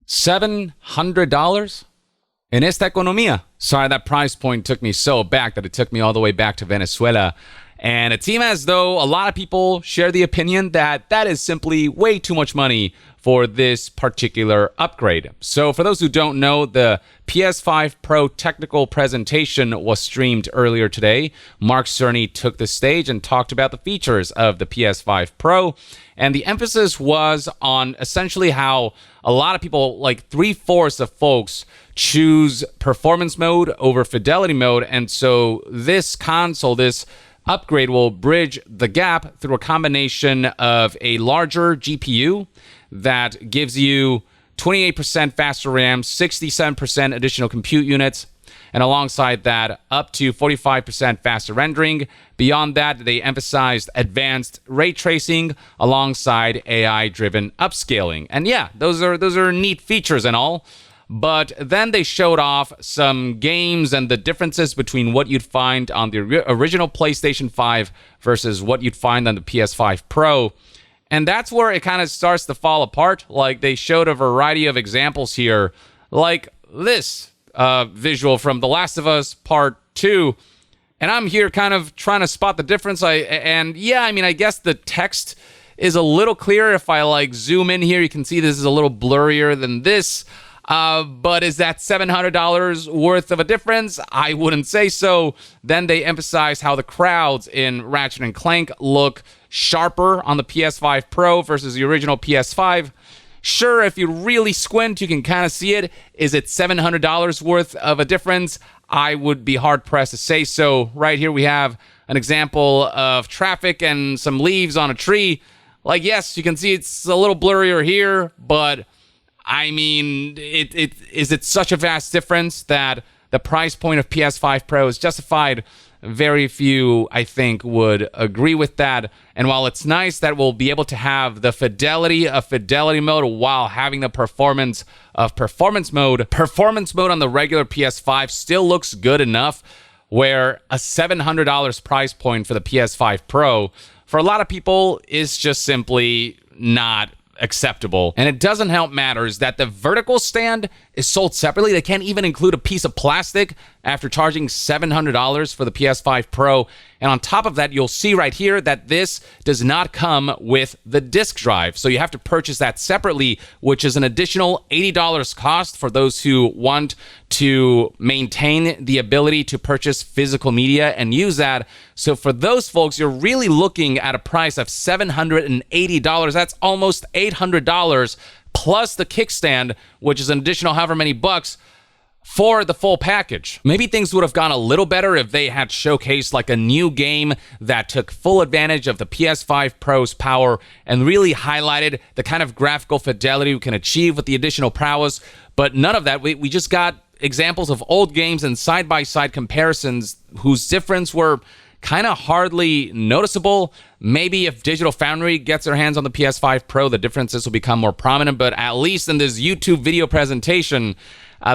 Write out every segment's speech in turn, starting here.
$700 in esta economía. Sorry, that price point took me so back that it took me all the way back to Venezuela. And it seems as though a lot of people share the opinion that that is simply way too much money for this particular upgrade. So for those who don't know, the PS5 Pro technical presentation was streamed earlier today. Mark Cerny took the stage and talked about the features of the PS5 Pro. And the emphasis was on essentially how a lot of people, like 3/4 of folks, choose performance mode over fidelity mode. And so this console, this upgrade will bridge the gap through a combination of a larger GPU that gives you 28% faster RAM, 67% additional compute units, and alongside that, up to 45% faster rendering. Beyond that, they emphasized advanced ray tracing alongside AI-driven upscaling. And yeah, those are neat features and all. But then they showed off some games and the differences between what you'd find on the original PlayStation 5 versus what you'd find on the PS5 Pro. And that's where it kind of starts to fall apart. Like, they showed a variety of examples here, like this visual from The Last of Us Part 2. And I'm here kind of trying to spot the difference. I guess the text is a little clearer. If I zoom in here, you can see this is a little blurrier than this. But is that $700 worth of a difference? I wouldn't say so. Then they emphasize how the crowds in Ratchet and Clank look sharper on the PS5 Pro versus the original PS5. Sure, if you really squint, you can kind of see it. Is it $700 worth of a difference? I would be hard-pressed to say so. Right here we have an example of traffic and some leaves on a tree. Yes, you can see it's a little blurrier here, but I mean, is it such a vast difference that the price point of PS5 Pro is justified? Very few, I think, would agree with that. And while it's nice that we'll be able to have the fidelity of fidelity mode while having the performance of performance mode on the regular PS5 still looks good enough, where a $700 price point for the PS5 Pro, for a lot of people, is just simply not acceptable. And it doesn't help matters that the vertical stand is sold separately. They can't even include a piece of plastic after charging $700 for the PS5 Pro. And on top of that, you'll see right here that this does not come with the disk drive. So you have to purchase that separately, which is an additional $80 cost for those who want to maintain the ability to purchase physical media and use that. So for those folks, you're really looking at a price of $780. That's almost $800 plus the kickstand, which is an additional however many bucks for the full package. Maybe things would have gone a little better if they had showcased a new game that took full advantage of the PS5 Pro's power and really highlighted the kind of graphical fidelity we can achieve with the additional prowess. But none of that. We just got examples of old games and side-by-side comparisons whose difference were kind of hardly noticeable. Maybe if Digital Foundry gets their hands on the PS5 Pro, the differences will become more prominent. But at least in this YouTube video presentation,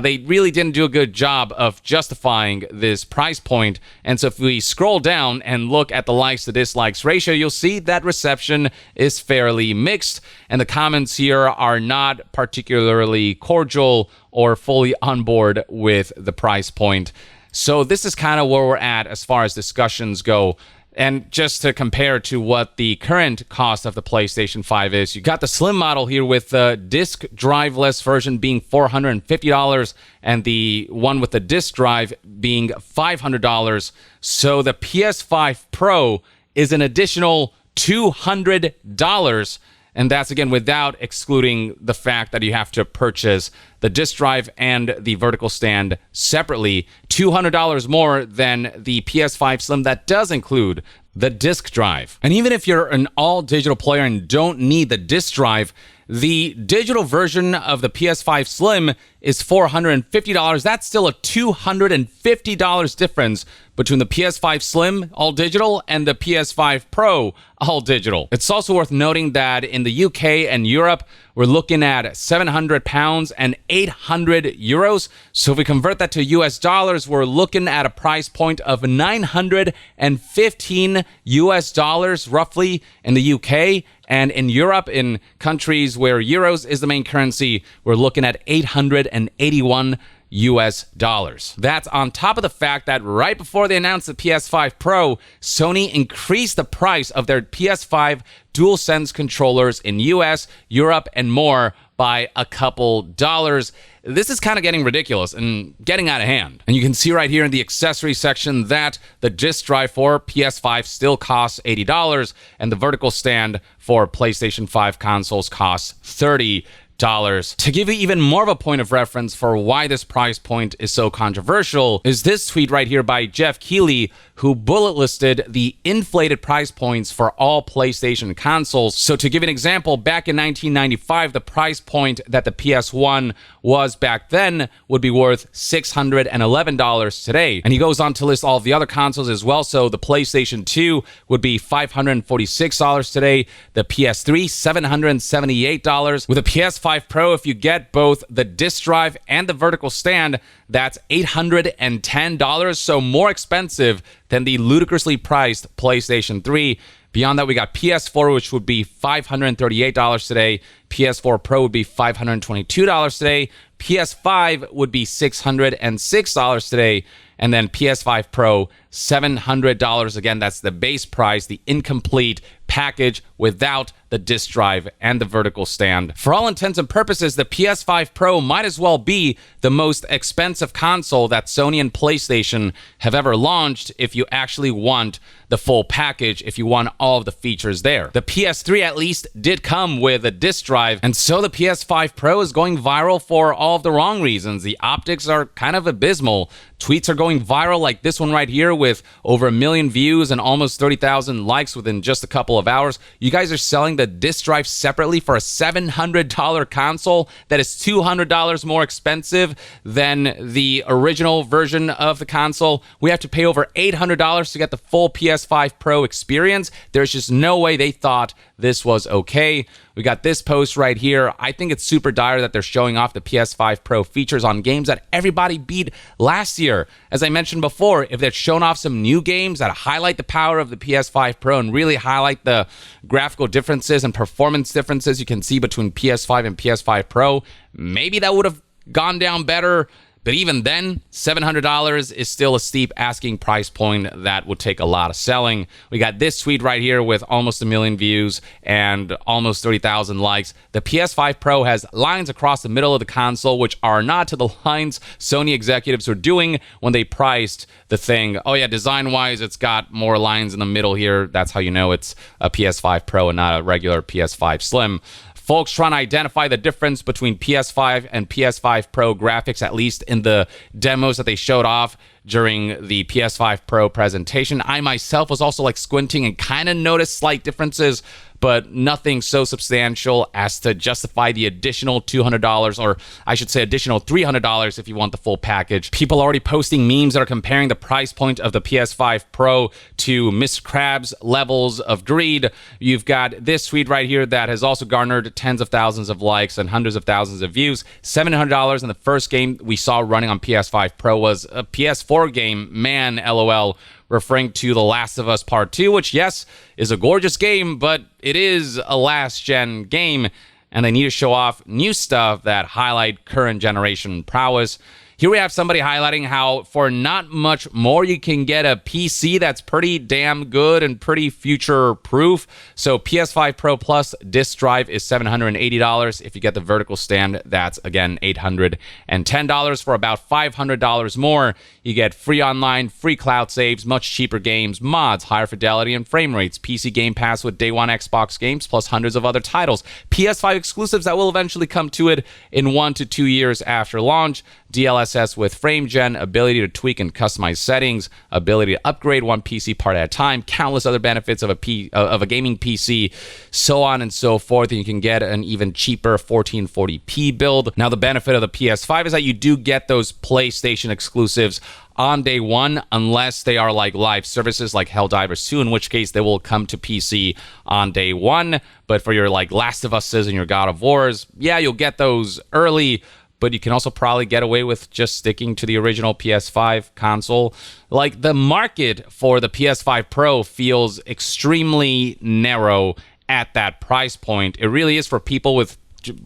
they really didn't do a good job of justifying this price point. And so if we scroll down and look at the likes to dislikes ratio, you'll see that reception is fairly mixed. And the comments here are not particularly cordial or fully on board with the price point. So this is kind of where we're at as far as discussions go. And just to compare to what the current cost of the PlayStation 5 is, you got the slim model here with the disk drive-less version being $450 and the one with the disk drive being $500. So the PS5 Pro is an additional $200. And that's, again, without excluding the fact that you have to purchase the disk drive and the vertical stand separately. $200 more than the PS5 Slim that does include the disk drive. And even if you're an all-digital player and don't need the disk drive, the digital version of the PS5 Slim is $450. That's still a $250 difference between the PS5 Slim all digital and the PS5 Pro all digital. It's also worth noting that in the UK and Europe, we're looking at £700 and 800 euros. So if we convert that to US dollars, we're looking at a price point of 915 US dollars roughly in the UK And in Europe, in countries where euros is the main currency, we're looking at $881 US dollars. That's on top of the fact that right before they announced the PS5 Pro, Sony increased the price of their PS5 DualSense controllers in US, Europe, and more by a couple dollars. This is kind of getting ridiculous and getting out of hand. And you can see right here in the accessory section that the disc drive for PS5 still costs $80, and the vertical stand for PlayStation 5 consoles costs $30. To give you even more of a point of reference for why this price point is so controversial is this tweet right here by Jeff Keighley, who bullet listed the inflated price points for all PlayStation consoles. So to give an example, back in 1995, the price point that the PS1 was back then would be worth $611 today. And he goes on to list all of the other consoles as well. So the PlayStation 2 would be $546 today, the PS3 $778, with a PS5 Pro, if you get both the disc drive and the vertical stand, that's $810, so more expensive than the ludicrously priced PlayStation 3. Beyond that, we got PS4, which would be $538 today. PS4 Pro would be $522 today. PS5 would be $606 today. And then PS5 Pro, $700. Again, that's the base price, the incomplete package without the disc drive and the vertical stand. For all intents and purposes, the PS5 Pro might as well be the most expensive console that Sony and PlayStation have ever launched if you actually want the full package, if you want all of the features there. The PS3 at least did come with a disc drive, and so the PS5 Pro is going viral for all of the wrong reasons. The optics are kind of abysmal. Tweets are going viral like this one right here with over 1 million views and almost 30,000 likes within just a couple of hours. You guys are selling the disc drive separately for a $700 console that is $200 more expensive than the original version of the console. We have to pay over $800 to get the full PS5 Pro experience. There's just no way they thought this was okay. We got this post right here. I think it's super dire that they're showing off the PS5 Pro features on games that everybody beat last year. As I mentioned before, if they'd shown off some new games that highlight the power of the PS5 Pro and really highlight the graphical differences and performance differences you can see between PS5 and PS5 Pro, maybe that would have gone down better. But even then, $700 is still a steep asking price point that would take a lot of selling. We got this tweet right here with almost 1 million views and almost 30,000 likes. The PS5 Pro has lines across the middle of the console, which are not to the lines Sony executives were doing when they priced the thing. Oh yeah, design-wise, it's got more lines in the middle here. That's how you know it's a PS5 Pro and not a regular PS5 Slim. Folks trying to identify the difference between PS5 and PS5 Pro graphics, at least in the demos that they showed off during the PS5 Pro presentation. I myself was also like squinting and kind of noticed slight differences, but nothing so substantial as to justify the additional $200, or I should say additional $300 if you want the full package. People are already posting memes that are comparing the price point of the PS5 Pro to Mr. Krabs' levels of greed. You've got this tweet right here that has also garnered tens of thousands of likes and hundreds of thousands of views. $700, and the first game we saw running on PS5 Pro was a PS4 game. Man, LOL. Referring to The Last of Us Part 2, which, yes, is a gorgeous game, but it is a last-gen game, and they need to show off new stuff that highlight current generation prowess. Here we have somebody highlighting how for not much more you can get a PC that's pretty damn good and pretty future-proof. So PS5 Pro Plus disc drive is $780. If you get the vertical stand, that's, again, $810. For about $500 more, you get free online, free cloud saves, much cheaper games, mods, higher fidelity and frame rates, PC Game Pass with day one Xbox games, plus hundreds of other titles, PS5 exclusives that will eventually come to it in 1 to 2 years after launch, DLSS with frame gen, ability to tweak and customize settings, ability to upgrade one PC part at a time, countless other benefits of a gaming PC, so on and so forth. And you can get an even cheaper 1440p build. Now, the benefit of the PS5 is that you do get those PlayStation exclusives on day one, unless they are like live services like Helldivers 2, in which case they will come to PC on day one. But for your like Last of Us's and your God of Wars, yeah, you'll get those early, but you can also probably get away with just sticking to the original PS5 console. Like, the market for the PS5 Pro feels extremely narrow at that price point. It really is for people with,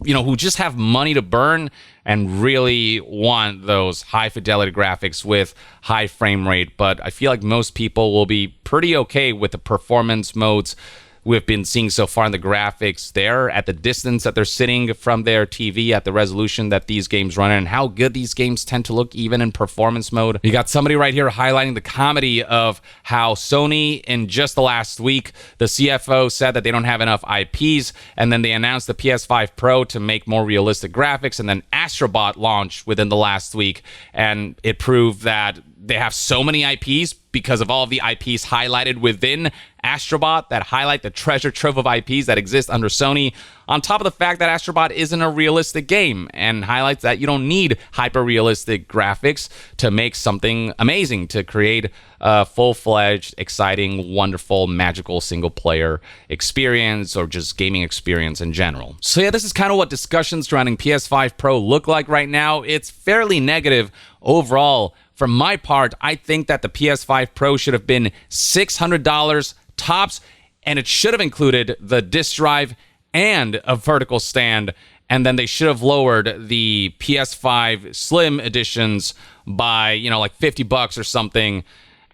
who just have money to burn and really want those high fidelity graphics with high frame rate. But I feel like most people will be pretty okay with the performance modes we've been seeing so far in the graphics there, at the distance that they're sitting from their TV, at the resolution that these games run in, and how good these games tend to look even in performance mode. You got somebody right here highlighting the comedy of how Sony, in just the last week, the CFO said that they don't have enough IPs, and then they announced the PS5 Pro to make more realistic graphics, and then Astrobot launched within the last week, and it proved that they have so many IPs because of all of the IPs highlighted within Astrobot that highlight the treasure trove of IPs that exist under Sony, on top of the fact that Astrobot isn't a realistic game, and highlights that you don't need hyper-realistic graphics to make something amazing, to create a full-fledged, exciting, wonderful, magical single-player experience, or just gaming experience in general. So yeah, this is kind of what discussions surrounding PS5 Pro look like right now. It's fairly negative overall. For my part, I think that the PS5 Pro should have been $600 tops, and it should have included the disk drive and a vertical stand, and then they should have lowered the PS5 Slim editions by, like $50 or something,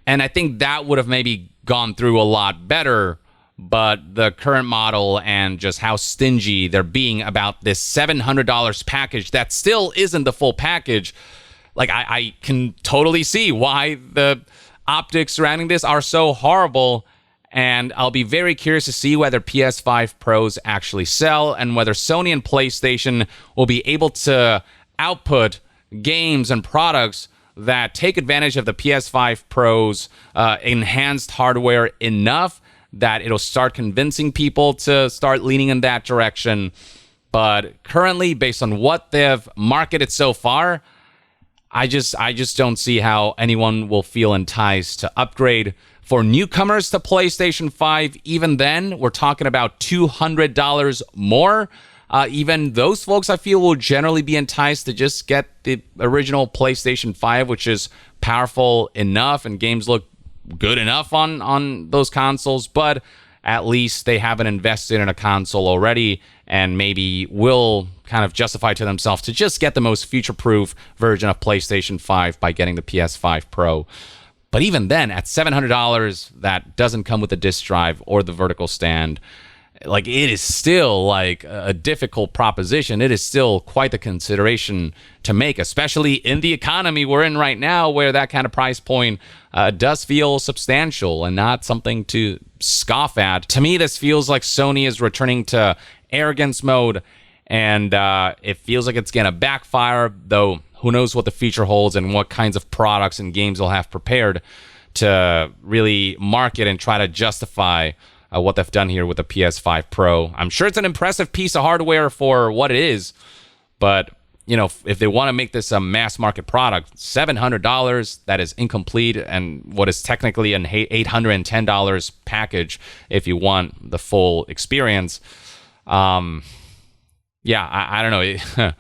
and I think that would have maybe gone through a lot better. But the current model and just how stingy they're being about this $700 package that still isn't the full package, like, I can totally see why the optics surrounding this are so horrible, and I'll be very curious to see whether PS5 Pros actually sell, and whether Sony and PlayStation will be able to output games and products that take advantage of the PS5 Pro's enhanced hardware enough that it'll start convincing people to start leaning in that direction. But currently, based on what they've marketed so far, I just don't see how anyone will feel enticed to upgrade. For newcomers to PlayStation 5, even then, we're talking about $200 more. Even those folks, I feel, will generally be enticed to just get the original PlayStation 5, which is powerful enough and games look good enough on those consoles, but at least they haven't invested in a console already, and maybe will kind of justify to themselves to just get the most future-proof version of PlayStation 5 by getting the PS5 Pro. But even then, at $700, that doesn't come with the disc drive or the vertical stand. Like, it is still like a difficult proposition. It is still quite the consideration to make, especially in the economy we're in right now, where that kind of price point does feel substantial and not something to scoff at. To me, this feels like Sony is returning to arrogance mode, and it feels like it's going to backfire, though who knows what the future holds and what kinds of products and games they'll have prepared to really market and try to justify what they've done here with the PS5 Pro. I'm sure it's an impressive piece of hardware for what it is, but if they want to make this a mass market product, $700, that is incomplete, and what is technically an $810 package if you want the full experience. I don't know.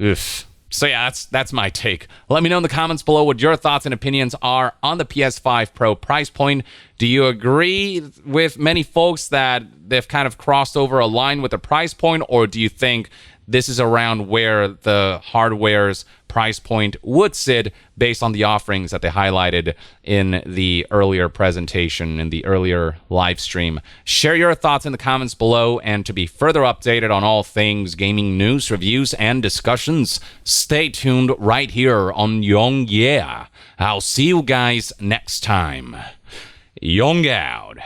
Oof. So yeah, that's my take. Let me know in the comments below what your thoughts and opinions are on the PS5 Pro price point. Do you agree with many folks that they've kind of crossed over a line with the price point, or do you think this is around where the hardware's price point would sit based on the offerings that they highlighted in the earlier presentation, in the earlier live stream? Share your thoughts in the comments below, and to be further updated on all things gaming news, reviews, and discussions, stay tuned right here on Young Yeah. I'll see you guys next time. Young out.